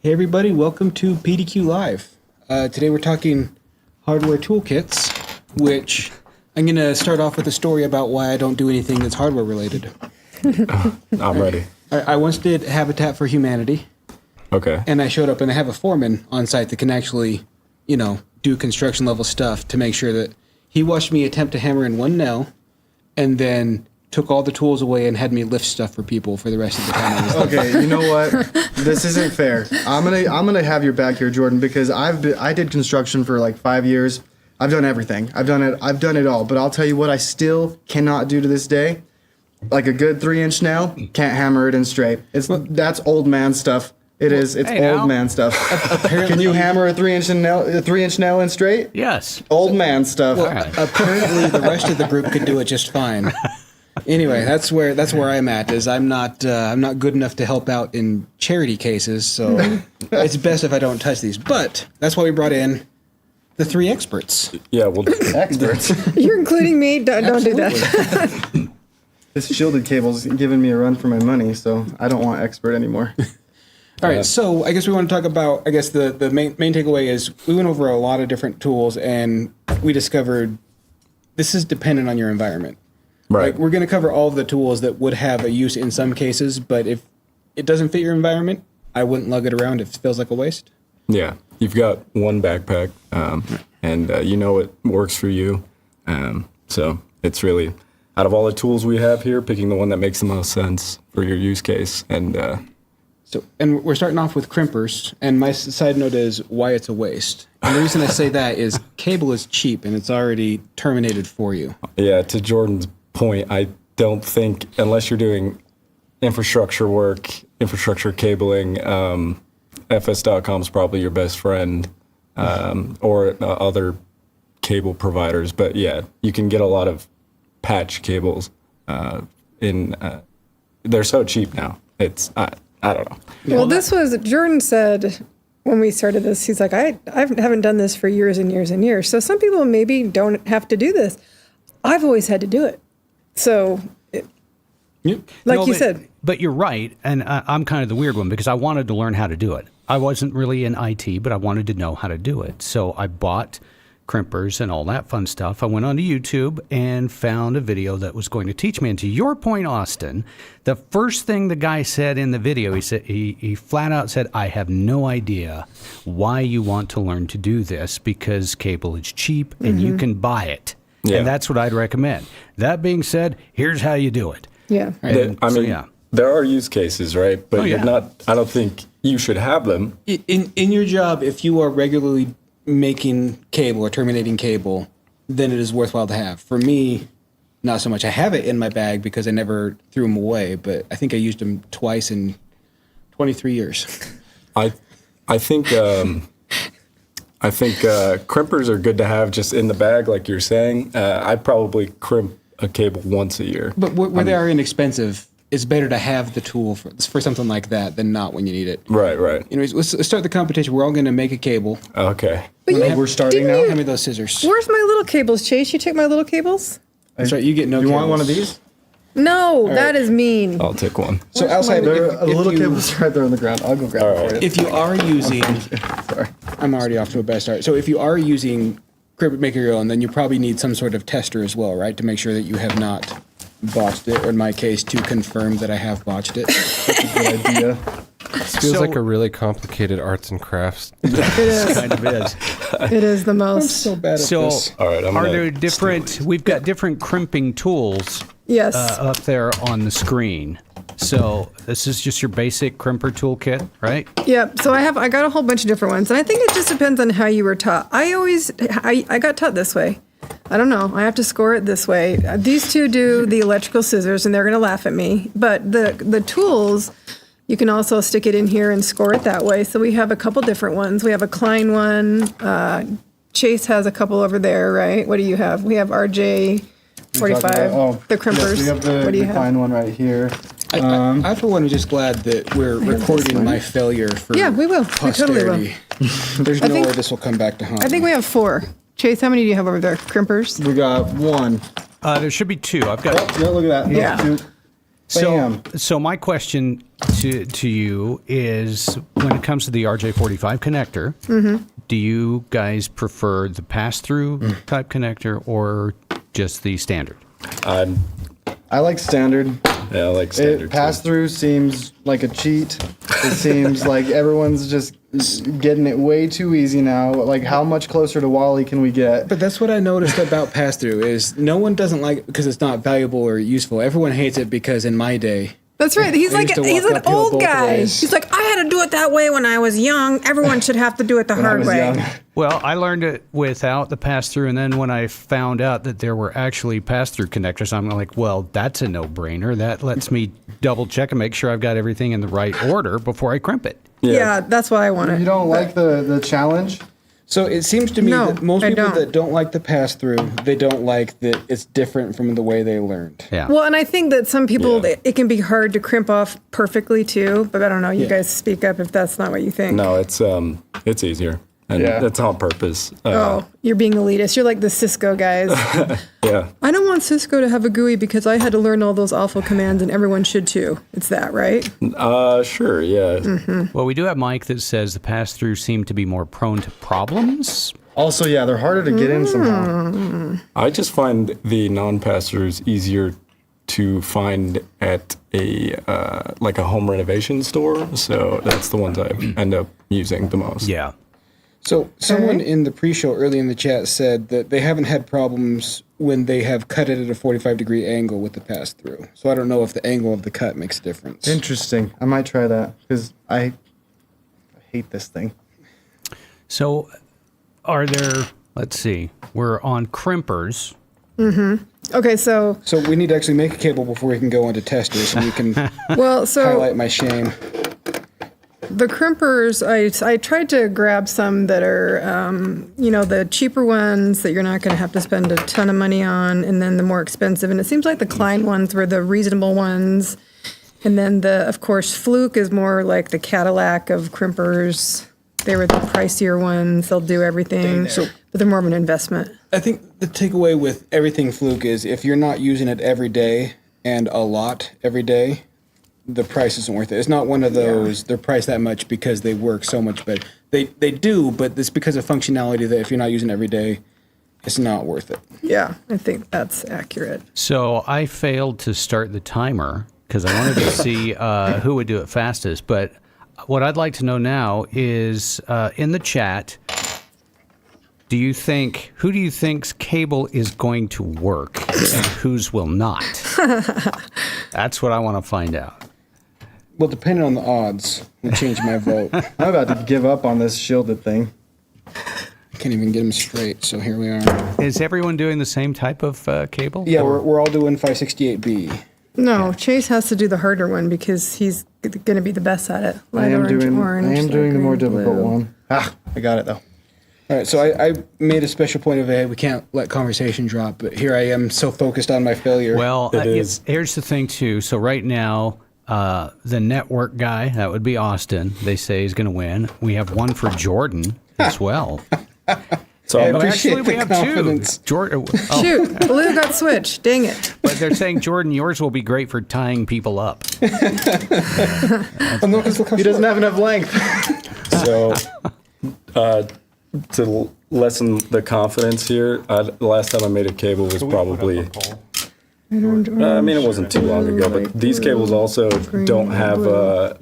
Hey everybody, welcome to PDQ Live. Today we're talking hardware toolkits, which I'm going to start off with a story about why I don't do anything that's hardware related. I'm ready. I once did Habitat for Humanity. Okay. And I showed up and I have a foreman on site that can actually, do construction level stuff to make sure that he watched me attempt to hammer in one nail and then took all the tools away and had me lift stuff for people for the rest of the time. Okay, you know what? This isn't fair. I'm gonna have your back here, Jordan, because I did construction for like 5 years. I've done everything. I've done it all. But I'll tell you what, I still cannot do to this day. Like a good 3-inch nail, can't hammer it in straight. That's old man stuff. It's old man stuff. Apparently, can you hammer a 3-inch nail in straight? Yes. Old man stuff. Well, apparently the rest of the group could do it just fine. Anyway, that's where I'm at. Is I'm not good enough to help out in charity cases, so it's best if I don't touch these. But that's why we brought in the 3 experts. Yeah, well, Experts. You're including me. Don't do that. This shielded cable's giving me a run for my money, so I don't want expert anymore. All right, so I guess we want to talk about. I guess the main takeaway is we went over a lot of different tools, and we discovered this is dependent on your environment. right. Like, we're going to cover all of the tools that would have a use in some cases, but if it doesn't fit your environment, I wouldn't lug it around if it feels like a waste. Yeah, you've got one backpack, and you know it works for you. So it's really, out of all the tools we have here, picking the one that makes the most sense for your use case. And And we're starting off with crimpers, and my side note is why it's a waste. And the reason I say that is cable is cheap, and it's already terminated for you. yeah, to Jordan's point, I don't think, unless you're doing infrastructure work, infrastructure cabling, fs.com is probably your best friend, or other cable providers. But yeah, you can get a lot of patch cables they're so cheap now. I don't know. Well, this was, Jordan said when we started this, he's like, I haven't done this for years and years and years. So some people maybe don't have to do this. I've always had to do it. So, you said. But you're right, and I'm kind of the weird one because I wanted to learn how to do it. I wasn't really in IT, but I wanted to know how to do it. So I bought crimpers and all that fun stuff. I went onto YouTube and found a video that was going to teach me. And to your point, Austin, the first thing the guy said in the video, he flat out said, I have no idea why you want to learn to do this because cable is cheap and you can buy it. Yeah. And that's what I'd recommend. That being said, here's how you do it. Yeah. There are use cases, right? But you're not, I don't think you should have them. In your job, if you are regularly making cable or terminating cable, then it is worthwhile to have. For me, not so much. I have it in my bag because I never threw them away, but I think I used them twice in 23 years. I think crimpers are good to have just in the bag, like you're saying. I probably crimp a cable once a year. But where they are inexpensive, it's better to have the tool for something like that than not when you need it. Right. Anyways, let's start the competition. We're all going to make a cable. Okay. But We're starting now? Hand me those scissors. Where's my little cables, Chase? You take my little cables? That's right. You get no You cables. want one of these? No, that is mean. I'll take one. So outside, A little cable's right there on the ground. I'll go grab it for you. if you are using, Sorry. I'm already off to a bad start. So if you are using Crimper Maker your own, then you probably need some sort of tester as well, right? To make sure that you have not botched it, or in my case, to confirm that I have botched it. That's a good idea. Feels like a really complicated arts and crafts. It is. Kind of is. It is the I'm most. so bad at So this. All right, I'm are gonna there different, we've got different crimping tools Yes. up there on the screen. So this is just your basic crimper toolkit, right? Yep. So I got a whole bunch of different ones, and I think it just depends on how you were taught. I got taught this way. I don't know. I have to score it this way. These two do the electrical scissors, and they're going to laugh at me. But the tools, you can also stick it in here and score it that way. So we have a couple different ones. We have a Klein one. Chase has a couple over there, right? What do you have? We have RJ 45. The crimpers. Yes, we have the what do you have? Klein one right here. I for one, am just glad that we're recording my failure for Yeah, we will. We totally will. posterity. There's no think- way this will come back to haunt I think me. we have 4. Chase, how many do you have over there? Crimpers? We got 1. There should be 2. I've got Yeah, look at that. Yeah. 2. So, Bam. so my question to you is when it comes to the RJ45 connector, do you guys prefer the pass-through type connector or just the standard? I like standard. Yeah, I like standard. Pass through seems like a cheat. It seems like everyone's just getting it way too easy now. Like, how much closer to Wally can we get? But that's what I noticed about pass-through is no one doesn't like it because it's not valuable or useful. Everyone hates it because in my day, That's right. He's I like used to he's walk an uphill old both guy. ways. He's like, I had to do it that way when I was young. Everyone should have to do it the When I hard was way. young. Well, I learned it without the pass-through, and then when I found out that there were actually pass-through connectors, I'm like, well, that's a no-brainer. That lets me double-check and make sure I've got everything in the right order before I crimp it. Yeah, that's why I want it. You don't like the challenge? so it seems to me No, that most I people don't. that don't like the pass-through, they don't like that it's different from the way they learned. Yeah. Well, and I think that some people, Yeah. it can be hard to crimp off perfectly too. But I don't know. You Yeah. guys speak up if that's not what you think. No, it's easier, and Yeah. it's on purpose. Oh, you're being elitist. You're like the Cisco guys. Yeah. I don't want Cisco to have a GUI because I had to learn all those awful commands, and everyone should too. It's that, right? Sure. Yeah. Well, we do have Mike that says the pass-through seem to be more prone to problems. Also, yeah, they're harder to get in somehow. I just find the non-pass-throughs easier to find at a like a home renovation store. So that's the ones I end up using the most. Yeah. So someone in the pre-show early in the chat said that they haven't had problems when they have cut it at a 45-degree angle with the pass-through. So I don't know if the angle of the cut makes a difference. Interesting. I might try that because I hate this thing. So are there, let's see, we're on crimpers. Okay, so So we need to actually make a cable before we can go into testers, so we can so highlight my shame. the crimpers, I tried to grab some that are, the cheaper ones that you're not going to have to spend a ton of money on, and then the more expensive. And it seems like the Klein ones were the reasonable ones. And then of course, Fluke is more like the Cadillac of crimpers. They were the pricier ones. They'll do everything, but they're more of an investment. I think the takeaway with everything Fluke is if you're not using it every day and a lot every day, the price isn't worth it. It's not one of those, they're priced that much because they work so much better. They do, but it's because of functionality that if you're not using it every day, it's not worth it. Yeah, I think that's accurate. So I failed to start the timer because I wanted to see who would do it fastest. But what I'd like to know now is in the chat, who do you think's cable is going to work and whose will not? That's what I want to find out. Well, depending on the odds, will change my vote. I I'm about to give up on this shielded thing. can't even get them straight, so here we are. Is everyone doing the same type of cable? Yeah, we're all doing 568B. No, Chase has to do the harder one because he's going to be the best at it. I am doing light the more green, difficult blue. one. I got it though. All right, so I made a special point of, hey, we can't let conversation drop, but here I am so focused on my failure. Well, It is. here's the thing, too. So right now, the network guy, that would be Austin, they say is going to win. We have one for Jordan as well. So I I'm appreciate Actually, we the have confidence. two. Jordan, oh, Shoot, Blue got switched. Dang it. but they're saying, Jordan, yours will be great for tying people up. Oh, no, 'cause look how He doesn't short. have enough length. So, to lessen the confidence here, the last time I made a cable was probably, I mean, it wasn't too long ago, but these cables also don't have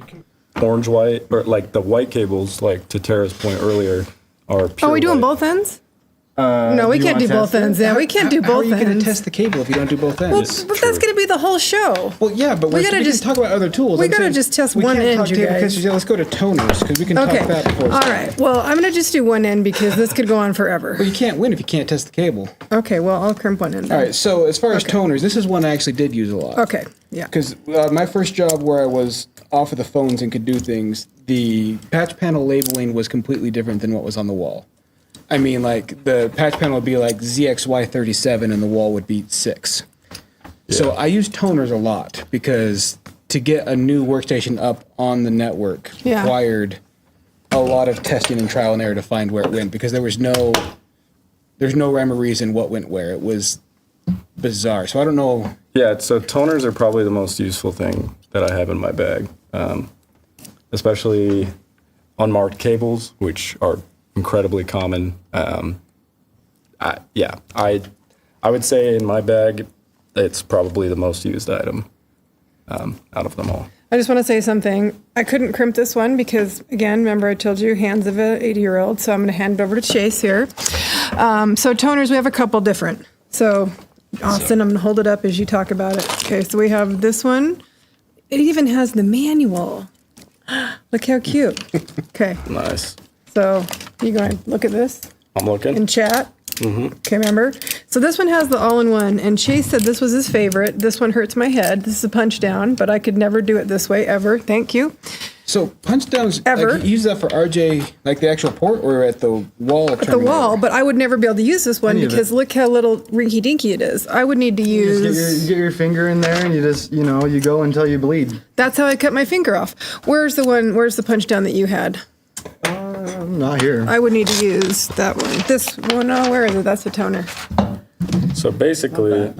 orange white, or like the white cables, like to Tara's point earlier, are pure Are we doing white. both ends? No, we do you can't wanna do both test it? ends. Yeah, we can't do How are both you going ends. to test the cable if you don't do both Well, ends? but that's going to be the whole show. Well, yeah, but we gotta can just- talk about other tools. we I'm gotta saying just test we one can't end, talk you table guys. cases. Yeah, let's go to toners because we can Okay. talk that before. All right. Well, I'm going to just do one end because this could go on forever. Well, you can't win if you can't test the cable. Okay, well, I'll crimp one end. then. All right, so as far as toners, this is one I actually did use a lot. Okay, yeah. Because my first job where I was off of the phones and could do things, the patch panel labeling was completely different than what was on the wall. I mean, like, the patch panel would be like ZXY37 and the wall would be 6. So I use toners a lot because to get a new workstation up on the network Yeah. required a lot of testing and trial and error to find where it went because there's no rhyme or reason what went where. It was bizarre. So I don't know. Yeah, so toners are probably the most useful thing that I have in my bag. especially unmarked cables, which are incredibly common. I would say in my bag, it's probably the most used item out of them all. I just want to say something. I couldn't crimp this one because, again, remember I told you, hands of an 80-year-old, so I'm going to hand it over to Chase here. So toners, we have a couple different. So, Austin, I'm going to hold it up as you talk about it. Okay, so we have this one. It even has the manual. Look how cute. Okay. Nice. So, you going to look at this I'm looking. in chat? Mm-hmm. Okay, remember? So this one has the all-in-one, and Chase said this was his favorite. This one hurts my head. This is a punch-down, but I could never do it this way, ever. Thank you. So punch-downs, Ever. like, you use that for RJ, like the actual port, or at the wall? At the wall, but I would never be able to use this one Any of because it. look how little rinky-dinky it is. I would need to You use... get your finger in there and you just, you go until you bleed. That's how I cut my finger off. Where's the punch-down that you had? I'm not here. I would need to use that one. This one, oh, where is it? That's the toner. So basically,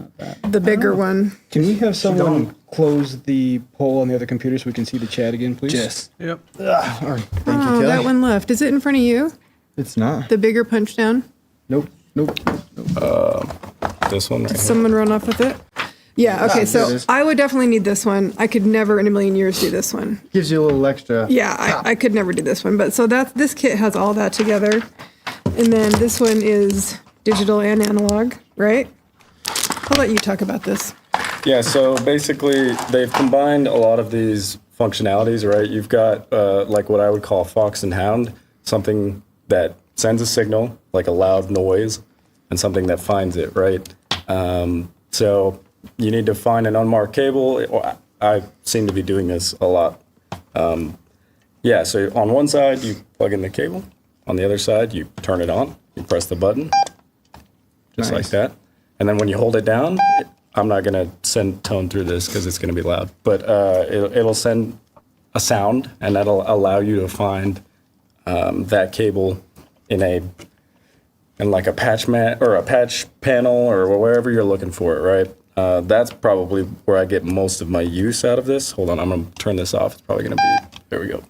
The bigger one. Can we have someone close the poll on the other computer so we can see the chat again, please? Yes. Yep. Thank you, Oh, Kelly. that one left. Is it in front of you? It's not. The bigger punch-down? Nope. this one right here. Someone run off with it? Yeah, okay, there so it is. I would definitely need this one. I could never in a million years do this one. Gives you a little extra. Yeah, I could never do this one. But so this kit has all that together. And then this one is digital and analog, right? I'll let you talk about this. Yeah, so basically they've combined a lot of these functionalities, right? You've got like what I would call fox and hound, something that sends a signal, like a loud noise, and something that finds it, right? So you need to find an unmarked cable. I seem to be doing this a lot. Yeah, so on one side, you plug in the cable. On the other side, you turn it on. You press the button, just like that. And then when you hold it down, I'm not going to send tone through this because it's going to be loud, but it'll send a sound, and that'll allow you to find that cable in like a patch mat or a patch panel or wherever you're looking for it, right? That's probably where I get most of my use out of this. Hold on, I'm going to turn this off. It's probably going to be, there we go.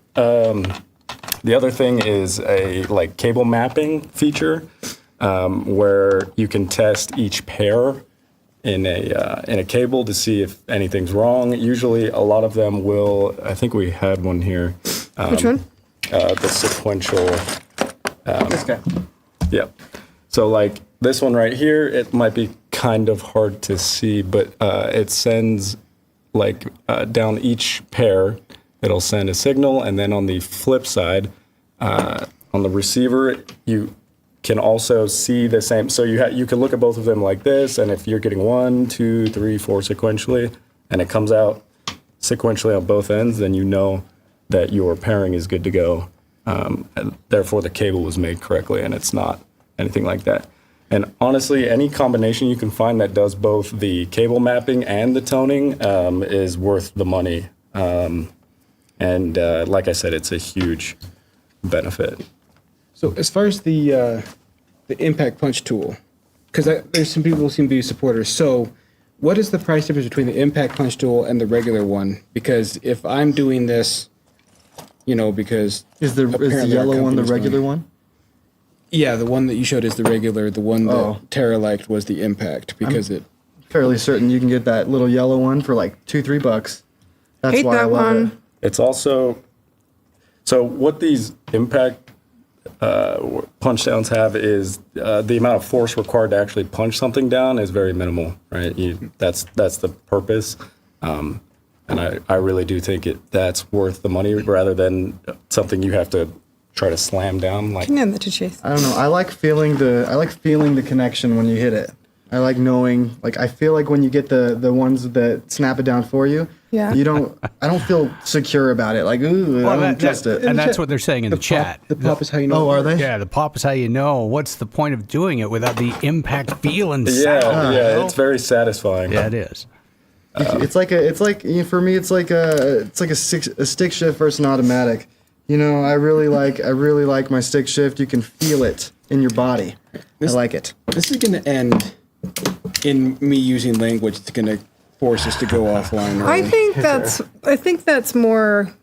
The other thing is a like cable mapping feature where you can test each pair in a cable to see if anything's wrong. Usually a lot of them will, I think we had one here. Which one? The sequential. This guy. Yep. So like this one right here, it might be kind of hard to see, but it sends like down each pair, it'll send a signal, and then on the flip side, on the receiver, you can also see the same. So you can look at both of them like this, and if you're getting 1, 2, 3, 4 sequentially, and it comes out sequentially on both ends, then you know that your pairing is good to go. And therefore, the cable was made correctly, and it's not anything like that. And honestly, any combination you can find that does both the cable mapping and the toning is worth the money. And like I said, it's a huge benefit. So as far as the impact punch tool, because there's some people who seem to be supporters. So what is the price difference between the impact punch tool and the regular one? Because if I'm doing this, because Is the apparently our yellow one the company's going- regular one? Yeah, the one that you showed is the regular. The one that Oh. Tara liked was the impact because it. Fairly certain you can get that little yellow one for like $2-3. That's Hate why I that love one. it. It's also, so what these impact punch downs have is the amount of force required to actually punch something down is very minimal, right? That's the purpose. And I really do think that's worth the money rather than something you have to try to slam down. Like, Can you hand that to Chase? I don't know. I like feeling the connection when you hit it. I like knowing, like, I feel like when you get the ones that snap it down for you, Yeah. I don't feel secure about it. Like, ooh, I don't trust it. And that's what they're saying in the chat. The pop is how you know. Oh, are they? Yeah, the pop is how you know. What's the point of doing it without the impact feel and sound? yeah, it's very satisfying. Yeah, it is. For me, it's like a stick shift versus an automatic. I really like my stick shift. You can feel it in your body. I like it. This is going to end in me using language that's going to force us to go offline. I early. think that's more.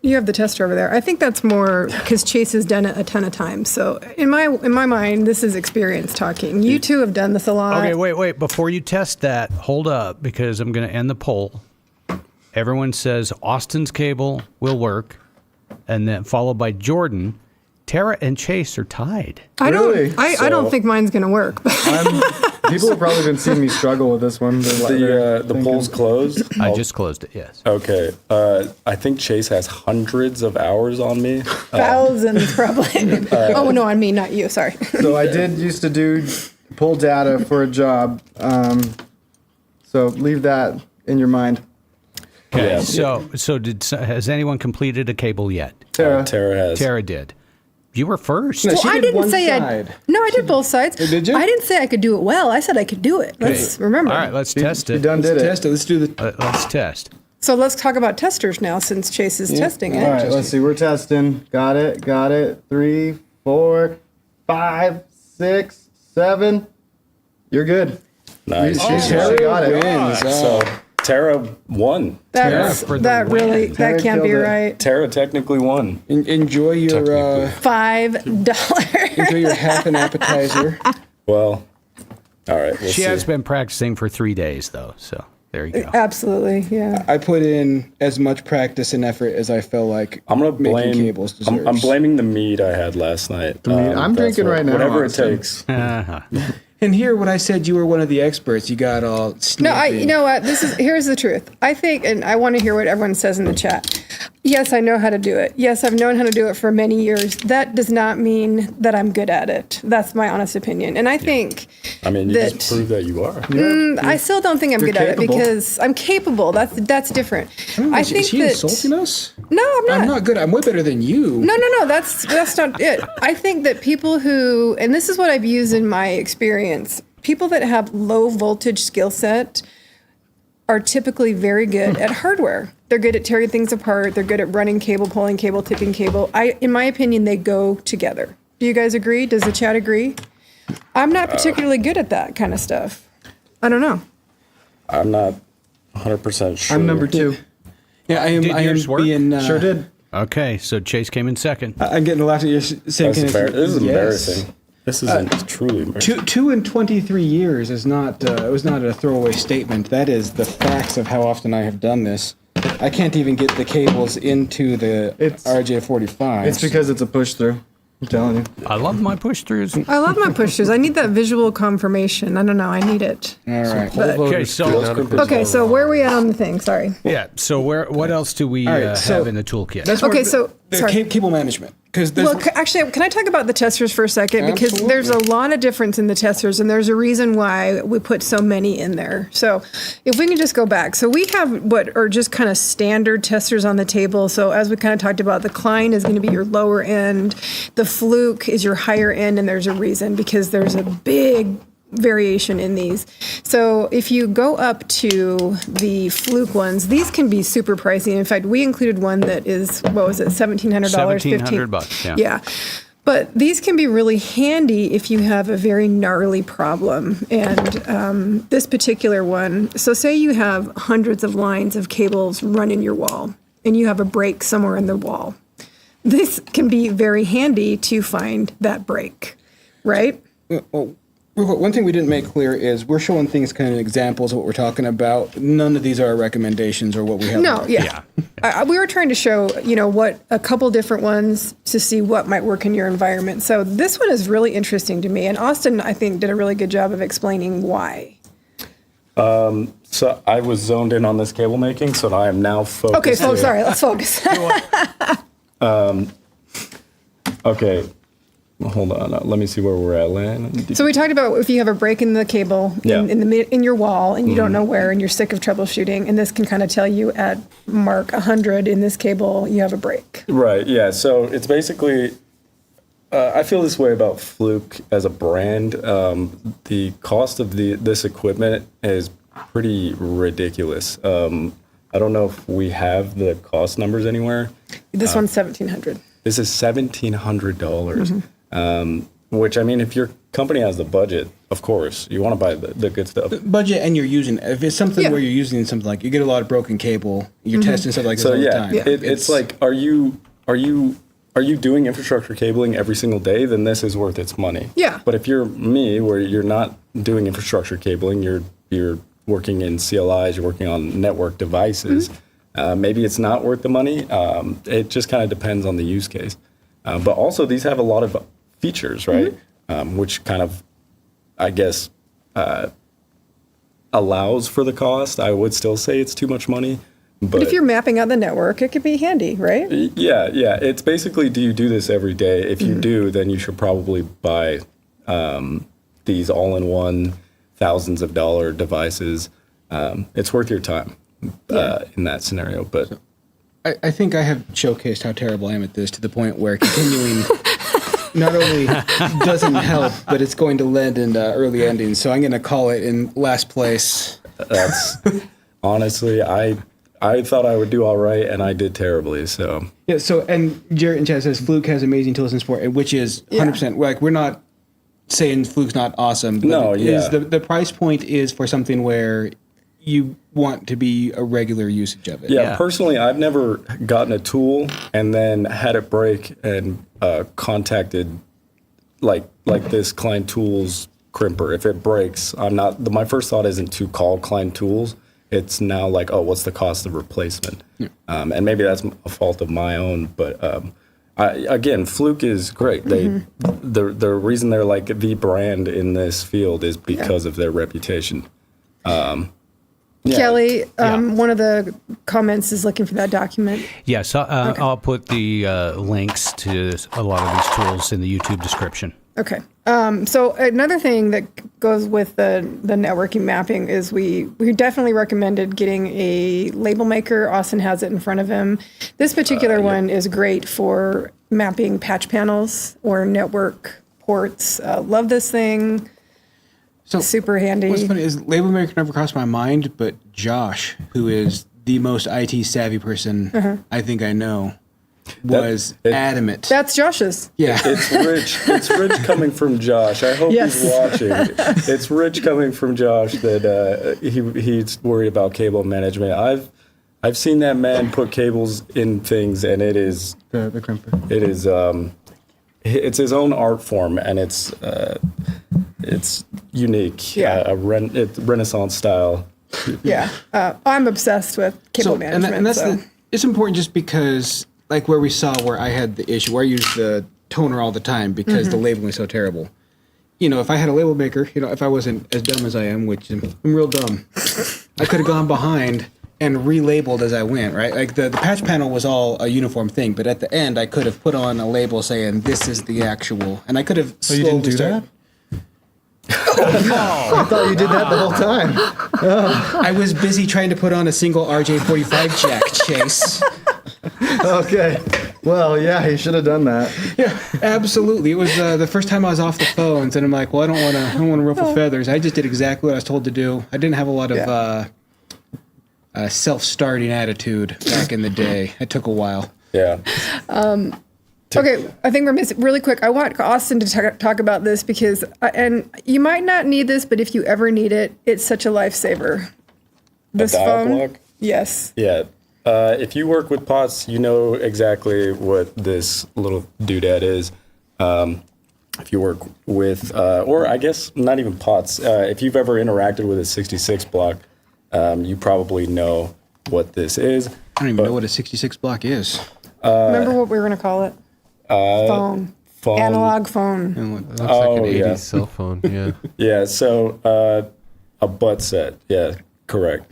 You have the tester over there. I think that's more because Chase has done it a ton of times. So in my mind, this is experience talking. You two have done this a lot. Okay, wait. Before you test that, hold up, because I'm going to end the poll. Everyone says Austin's cable will work, and then followed by Jordan. Tara and Chase are tied. I Really? don't think mine's going to work. People have probably been seeing me struggle with this one. The poll's closed. I just closed it, yes. Okay. I think Chase has hundreds of hours on me. Thousands, probably. Oh, no, on me, not you. Sorry. So I did used to pull data for a job. So leave that in your mind. Okay, Yeah. so has anyone completed a cable yet? Tara. Tara has. Tara did. You were first. No, Well, she I did didn't one say side. I did both sides. Did you? I didn't say I could do it well. I said I could do it. Let's remember. All right, let's test You it. done did it. Test it. Let's do the. Let's test. So let's talk about testers now, since Chase is testing it. All right, let's see. We're testing. Got it. 3, 4, 5, 6, 7. You're good. Nice. Tara got it. wins. So Tara won. That's for the that really win. that can't be killed it. right. Tara technically won. Enjoy your $5. enjoy your half an appetizer. Well, all right. We'll She see. has been practicing for 3 days, though, so there you go. Absolutely, yeah. I put in as much practice and effort as I felt like I'm gonna making blame. cables deserves. I'm blaming the mead I had last night. I'm That's drinking right now, Whatever it Austin. takes. Uh-huh. And here, when I said you were one of the experts, you got all No, snippy. you know what? Here's the truth. I think, and I want to hear what everyone says in the chat. Yes, I know how to do it. Yes, I've known how to do it for many years. That does not mean that I'm good at it. That's my honest opinion. And I think I mean, you that just proved that you are. I still don't think I'm good at it capable. because I'm capable. That's different. I Is think she that insulting us? no, I'm not. I'm not good. I'm way better than you. No. That's not it. I think that people who, and this is what I've used in my experience, people that have low voltage skill set are typically very good at hardware. They're good at tearing things apart. They're good at running cable, pulling cable, tipping cable. In my opinion, they go together. Do you guys agree? Does the chat agree? I'm not particularly good at that kind of stuff. I don't know. I'm not 100% sure. I'm number 2. Yeah, I am. Did I am yours work? being. Sure did. Okay, so Chase came in second. I'm getting a lot of you saying. This is yes. embarrassing. This is truly embarrassing. Two and 23 years is not. It was not a throwaway statement. That is the facts of how often I have done this. I can't even get the cables into the RJ45. It's because it's a push through. I'm telling you. I love my push-throughs. I love my push-throughs. I need that visual confirmation. I don't know. I need it. All right. Okay, so Okay, so where are we at on the thing? Sorry. yeah, so what else do we All right, so have in the toolkit? That's Okay, where so- the sorry. cable management, because there's Well, actually, can I talk about the testers for a second? Because Absolutely. there's a lot of difference in the testers, and there's a reason why we put so many in there. So if we can just go back. So we have what are just kind of standard testers on the table. So as we kind of talked about, the Klein is going to be your lower end. The Fluke is your higher end, and there's a reason because there's a big variation in these. So if you go up to the Fluke ones, these can be super pricey. In fact, we included one that is, what was it, $1,700? $1,700, yeah. Yeah. But these can be really handy if you have a very gnarly problem. And this particular one, so say you have hundreds of lines of cables running your wall and you have a break somewhere in the wall. This can be very handy to find that break, right? One thing we didn't make clear is we're showing things kind of examples of what we're talking about. None of these are recommendations or what we have. No, yeah. We were trying to show, what a couple different ones to see what might work in your environment. So this one is really interesting to me. And Austin, I think, did a really good job of explaining why. So I was zoned in on this cable making, so I am now focused. Okay, folks, sorry, let's focus. Okay. Well, hold on. Let me see where we're at, Lan. So we talked about if you have a break in the cable Yeah. in your wall and you don't know where and you're sick of troubleshooting, and this can kind of tell you at mark 100 in this cable you have a break. Right, yeah. So it's basically, I feel this way about Fluke as a brand. The cost of this equipment is pretty ridiculous. I don't know if we have the cost numbers anywhere. This one's $1,700. This is $1,700. Which, I mean, if your company has the budget, of course, you want to buy the good stuff. Budget, and you're using, if it's something Yeah. where you're using something like, you get a lot of broken cable, you're testing stuff like this So all the yeah, time. it's like, are you doing infrastructure cabling every single day? Then this is worth its money. Yeah. But if you're me, where you're not doing infrastructure cabling, you're working in CLIs, you're working on network devices. Maybe it's not worth the money. It just kind of depends on the use case. But also, these have a lot of features, right? Which kind of, I guess, allows for the cost. I would still say it's too much money. But if you're mapping out the network, it could be handy, right? Yeah. It's basically, do you do this every day? If you do, then you should probably buy these all-in-one thousands of dollar devices. It's worth your time in that scenario. But I think I have showcased how terrible I am at this to the point where continuing not only doesn't help, but it's going to land in early endings. So I'm going to call it in last place. that's honestly, I thought I would do all right, and I did terribly. So Yeah. So, and Jarrett in chat says Fluke has amazing tools in support, which is 100%. Like, we're not saying Fluke's not awesome. But No, it yeah. is the price point is for something where you want to be a regular usage of it. yeah, Yeah. personally, I've never gotten a tool and then had it break and contacted like this Klein Tools Crimper. If it breaks, my first thought isn't to call Klein Tools. It's now like, oh, what's the cost of replacement? And maybe that's a fault of my own, but again, Fluke is great. The reason they're like the brand in this field is because of their reputation. Kelly, one of the comments is looking for that document. Yes, I'll put the links to a lot of these tools in the YouTube description. Okay. So another thing that goes with the networking mapping is we definitely recommended getting a label maker. Austin has it in front of him. This particular one is great for mapping patch panels or network ports. Love this thing. So Super handy. What's funny is label maker never crossed my mind, but Josh, who is the most IT savvy person I think I know, was adamant. That's Josh's. Yeah. It's rich coming from Josh. I hope Yes. he's watching. It's rich coming from Josh that he's worried about cable management. I've seen that man put cables in things, and it is The Crimper. it is it's his own art form, and it's unique. Yeah. It's Renaissance style. Yeah. I'm obsessed with cable management. And that's so. it's important just because, like where we saw where I had the issue, where I use the toner all the time because the labeling is so terrible. You know, if I had a label maker, you know, if I wasn't as dumb as I am, which I'm real dumb, I could have gone behind and relabeled as I went, right? Like the patch panel was all a uniform thing, but at the end I could have put on a label saying this is the actual, and I could have Oh, you didn't do that? I thought you did that the whole time. I was busy trying to put on a single RJ45 jack, Chase. Okay. Well, yeah, you should have done that. Yeah, absolutely. It was the first time I was off the phones, and I'm like, well, I don't want to ruffle feathers. I just did exactly what I was told to do. I didn't have a lot of self-starting attitude back in the day. It took a while. Yeah. Okay, I think we're missing really quick. I want Austin to talk about this because, and you might not need this, but if you ever need it, it's such a lifesaver. This dial phone, block? yes. Yeah. If you work with pots, you know exactly what this little doodad is. If you work with, or I guess not even pots, if you've ever interacted with a 66 block, you probably know what this is. I don't even know what a 66 block is. Remember what we were going to call it? Phone. Analog phone. Looks like an 80s yeah. cell phone. Yeah. Yeah, so a butt set. Yeah, correct.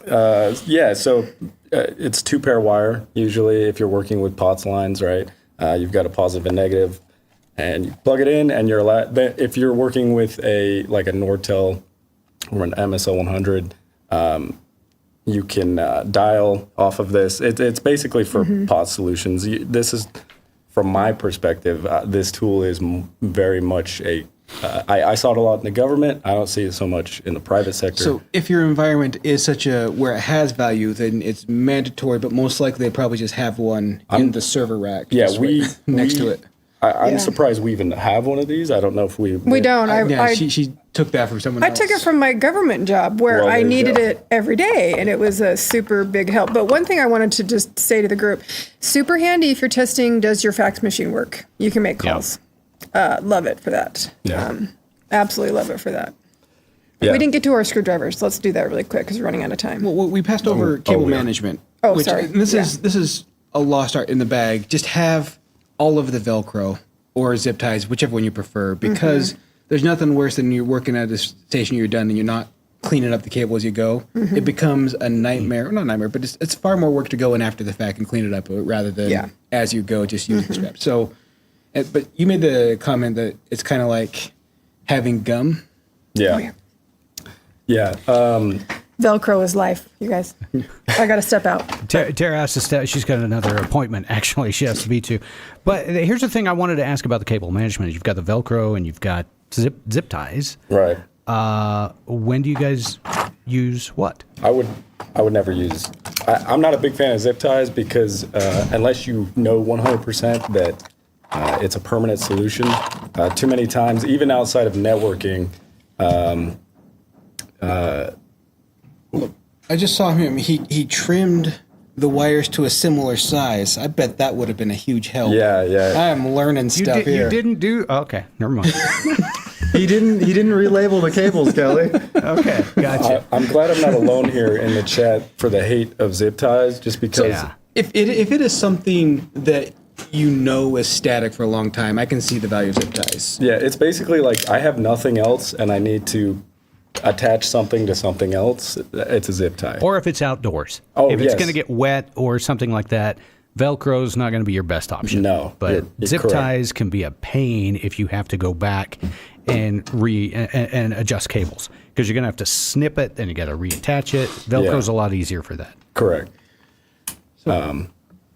Yeah, so it's 2-pair wire, usually, if you're working with POTS lines, right? You've got a positive and negative, and you plug it in, and you're allowed, if you're working with a Nortel or an MSO 100, you can dial off of this. It's basically for POTS solutions. This is, from my perspective, this tool is very much I saw it a lot in the government. I don't see it so much in the private sector. So if your environment is such a where it has value, then it's mandatory. But most likely, they probably just have one in the server rack. Yeah, just right next to it. I'm Yeah. surprised we even have one of these. I don't know if We don't. Yeah, she took that from someone I else. took it from my government job where Well, I there you needed go. it every day, and it was a super big help. But one thing I wanted to just say to the group, super handy if you're testing, does your fax machine work? You can make calls. Love it for that. Yeah. Absolutely love it for that. Yeah. We didn't get to our screwdrivers. Let's do that really quick because we're running out of time. Well, we passed over cable we are. management. Oh, sorry. And this Yeah. is a lost art in the bag. Just have all of the Velcro or zip ties, whichever one you prefer, because there's nothing worse than you're working at a station, you're done, and you're not cleaning up the cable as you go. It becomes a nightmare. Well, not a nightmare, but it's far more work to go in after the fact and clean it up rather than as you go, just use the steps. So, but you made the comment that it's kind of like having gum. Yeah. Oh, yeah. Yeah. Velcro is life, you guys. I got to step out. Tara has to step. She's got another appointment, actually, she has to be to. But here's the thing I wanted to ask about the cable management. You've got the Velcro and you've got zip ties. Right. When do you guys use what? I would never use. I'm not a big fan of zip ties because unless you know 100% that it's a permanent solution, too many times, even outside of networking. I just saw him. He trimmed the wires to a similar size. I bet that would have been a huge help. Yeah. I'm learning stuff here. You didn't do. Okay, never mind. He didn't relabel the cables, Kelly. Okay, gotcha. I'm glad I'm not alone here in the chat for the hate of zip ties, just because. Yeah. If it is something that you know is static for a long time, I can see the value of zip ties. Yeah, it's basically like I have nothing else and I need to attach something to something else. It's a zip tie. Or if it's outdoors. Oh, if it's yes. going to get wet or something like that, Velcro's not going to be your best option. No, But you're zip correct. ties can be a pain if you have to go back and and adjust cables because you're going to have to snip it, then you got to reattach it. Velcro's a lot easier for that. Correct. Yeah.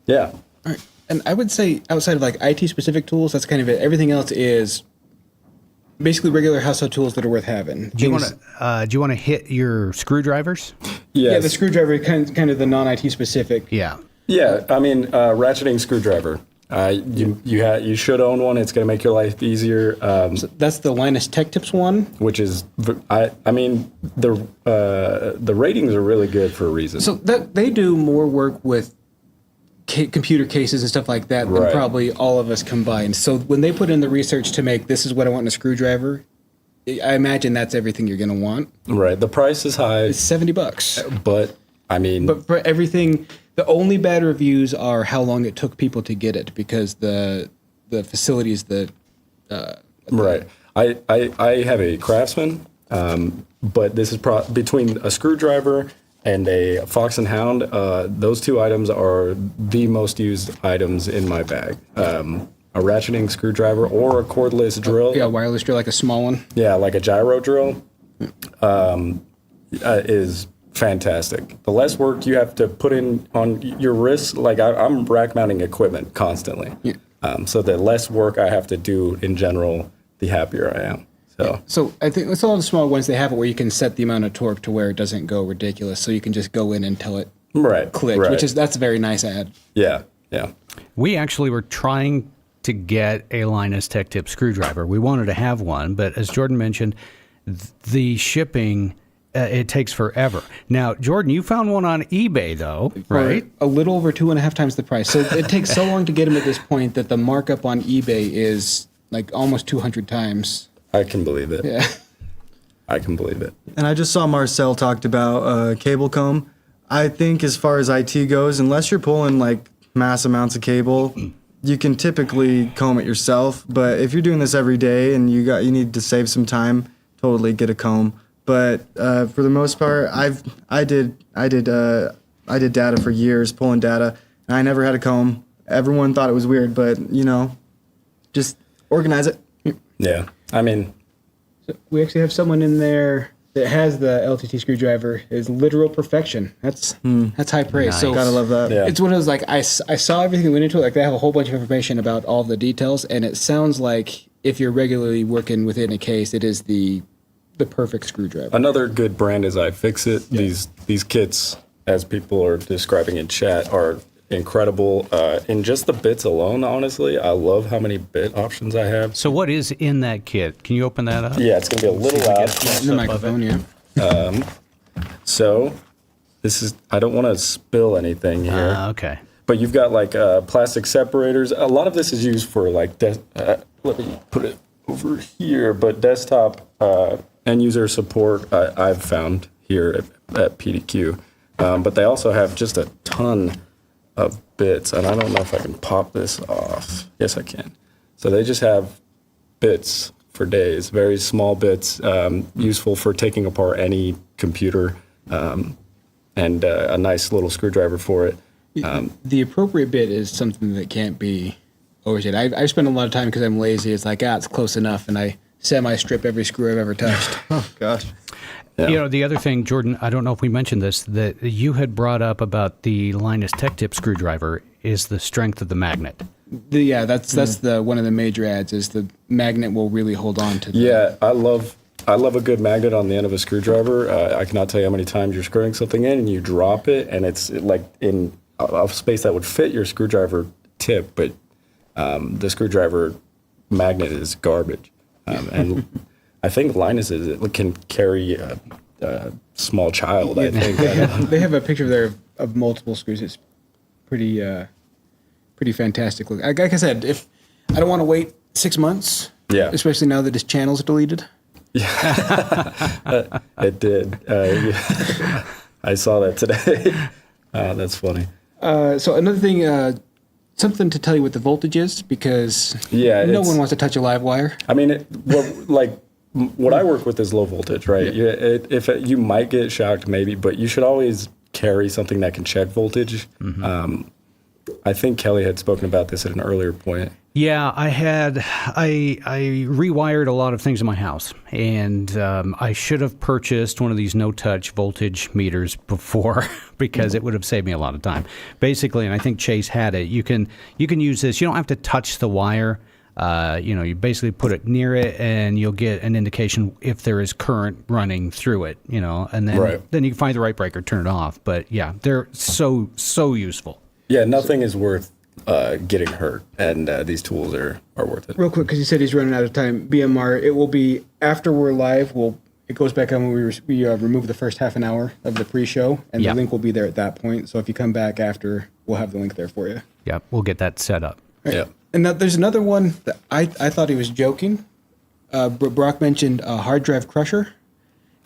All right. And I would say outside of like IT specific tools, that's kind of it. Everything else is basically regular household tools that are worth having. Do you want to hit your screwdrivers? Yes. Yeah, the screwdriver kind of the non IT specific. Yeah. Yeah, I mean, ratcheting screwdriver. You should own one. It's going to make your life easier. That's the Linus Tech Tips one. Which is, I mean, the ratings are really good for a reason. So that they do more work with computer cases and stuff like that than Right. probably all of us combined. So when they put in the research to make this is what I want in a screwdriver, I imagine that's everything you're going to want. Right. The price is high, It's $70. but I mean, But for everything, the only bad reviews are how long it took people to get it because the facilities that right. I have a Craftsman, but this is between a screwdriver and a Fox and Hound. Those two items are the most used items in my bag. A ratcheting screwdriver or a cordless drill. yeah, wireless drill, like a small one. Yeah, like a gyro drill is fantastic. The less work you have to put in on your wrists, like I'm rack mounting equipment constantly. Yeah. So the less work I have to do in general, the happier I am. So I think it's all the small ones they have it where you can set the amount of torque to where it doesn't go ridiculous. So you can just go in and tell it Right. click, Right. that's a very nice ad. Yeah. We actually were trying to get a Linus Tech Tip screwdriver. We wanted to have one, but as Jordan mentioned, the shipping, it takes forever. Now, Jordan, you found one on eBay, though, right? For a little over 2.5 times the price. So it takes so long to get them at this point that the markup on eBay is like almost 200 times. I can believe it. Yeah. I can believe it. And I just saw Marcel talked about cable comb. I think as far as IT goes, unless you're pulling like mass amounts of cable, you can typically comb it yourself. But if you're doing this every day and you need to save some time, totally get a comb. But for the most part, I did data for years, pulling data, and I never had a comb. Everyone thought it was weird, but just organize it. Yeah. I mean, We actually have someone in there that has the LTT screwdriver. Is literal perfection. That's high praise. So Gotta love that. Yeah. It's one of those like I saw everything that went into it. Like they have a whole bunch of information about all the details, and it sounds like if you're regularly working within a case, it is the perfect screwdriver. another good brand is iFixit. These kits, as people are describing in chat, are incredible. In just the bits alone, honestly, I love how many bit options I have. So what is in that kit? Can you open that up? Yeah, it's going to be a little loud. The microphone, yeah. So this is, I don't want to spill anything here. Okay. But you've got like plastic separators. A lot of this is used for like, let me put it over here, but desktop end user support I've found here at PDQ. But they also have just a ton of bits, and I don't know if I can pop this off. Yes, I can. So they just have bits for days, very small bits, useful for taking apart any computer, and a nice little screwdriver for it. The appropriate bit is something that can't be overstated. I spend a lot of time because I'm lazy. It's like, it's close enough, and I semi-strip every screw I've ever touched. Oh, gosh. Yeah. You know, the other thing, Jordan, I don't know if we mentioned this, that you had brought up about the Linus Tech Tip screwdriver is the strength of the magnet. That's the one of the major ads is the magnet will really hold on to. Yeah, I love a good magnet on the end of a screwdriver. I cannot tell you how many times you're screwing something in and you drop it, and it's like in a space that would fit your screwdriver tip, but the screwdriver magnet is garbage. And I think Linus it can carry a small child. I think They have a picture there of multiple screws. It's pretty fantastic. Like I said, if I don't want to wait 6 months, especially now that his channel's deleted. Yeah, it did. I saw that today. That's funny. So another thing, something to tell you what the voltage is, because no one wants to touch a live wire. I mean, what I work with is low voltage, right? Yeah. You might get shocked, maybe, but you should always carry something that can check voltage. Mm-hmm. I think Kelly had spoken about this at an earlier point. Yeah, I rewired a lot of things in my house, and I should have purchased one of these no-touch voltage meters before because it would have saved me a lot of time. Basically, and I think Chase had it. You can use this. You don't have to touch the wire. You basically put it near it, and you'll get an indication if there is current running through it. And then you can find the right breaker, turn it off. But yeah, they're so useful. Yeah, nothing is worth getting hurt, and these tools are worth it. Real quick, because you said he's running out of time. BMR, it will be after we're live. It goes back on when we remove the first half an hour of the pre-show, and the link will be there at that point. So if you come back after, we'll have the link there for you. Yeah, we'll get that set up. Right. Yeah. And now there's another one that I thought he was joking. Brock mentioned a hard drive crusher,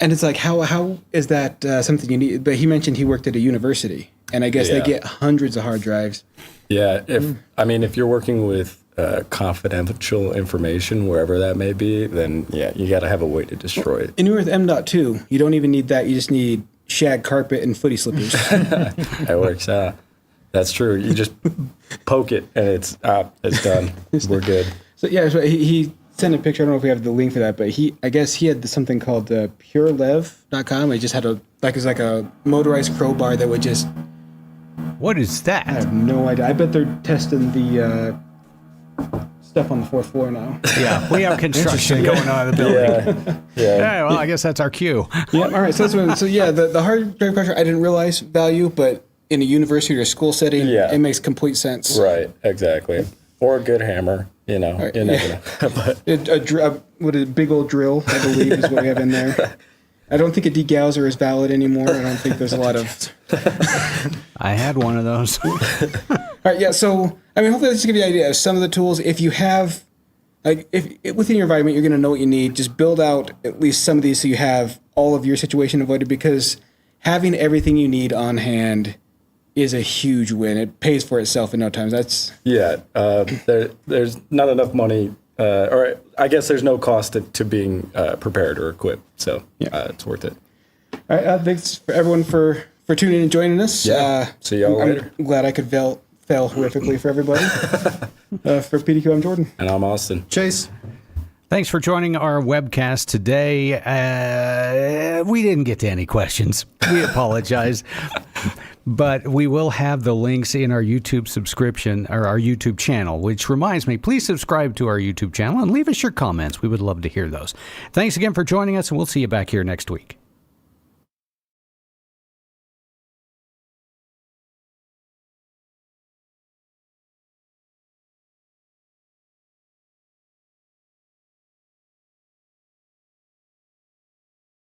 and it's like how is that something you need? But he mentioned he worked at a university, and I guess they get hundreds of hard drives. Yeah, if you're working with confidential information, wherever that may be, then you got to have a way to destroy it. And with M.2, you don't even need that. You just need shag carpet and footy slippers. That works out. That's true. You just poke it and it's done. We're good. So he sent a picture. I don't know if we have the link for that, but I guess he had something called purelev.com. It just had it's like a motorized crowbar that would just. What is that? I have no idea. I bet they're testing the stuff on the fourth floor now. Yeah, we have construction going on in the building. Yeah. Well, I guess that's our cue. Yeah. All right. So that's what. So the hard drive crusher, I didn't realize value, but in a university or school setting, it makes complete sense. Right. Exactly. Or a good hammer. You never know. But a big old drill, I believe, is what we have in there. I don't think a degausser is valid anymore. I don't think there's a lot of. I had one of those. All right, yeah. So, hopefully this gives you an idea of some of the tools. If you have, if within your environment, you're going to know what you need. Just build out at least some of these so you have all of your situation avoided. Because having everything you need on hand is a huge win. It pays for itself in no time. There's not enough money. Or I guess there's no cost to being prepared or equipped, so it's worth it. All right, thanks for everyone for tuning in and joining us. Yeah, see y'all later. I'm glad I could fail horrifically for everybody. For PDQ, I'm Jordan. And I'm Austin. Chase. Thanks for joining our webcast today. We didn't get to any questions. We apologize. But we will have the links in our YouTube subscription or our YouTube channel, which reminds me, please subscribe to our YouTube channel and leave us your comments. We would love to hear those. Thanks again for joining us, and we'll see you back here next week.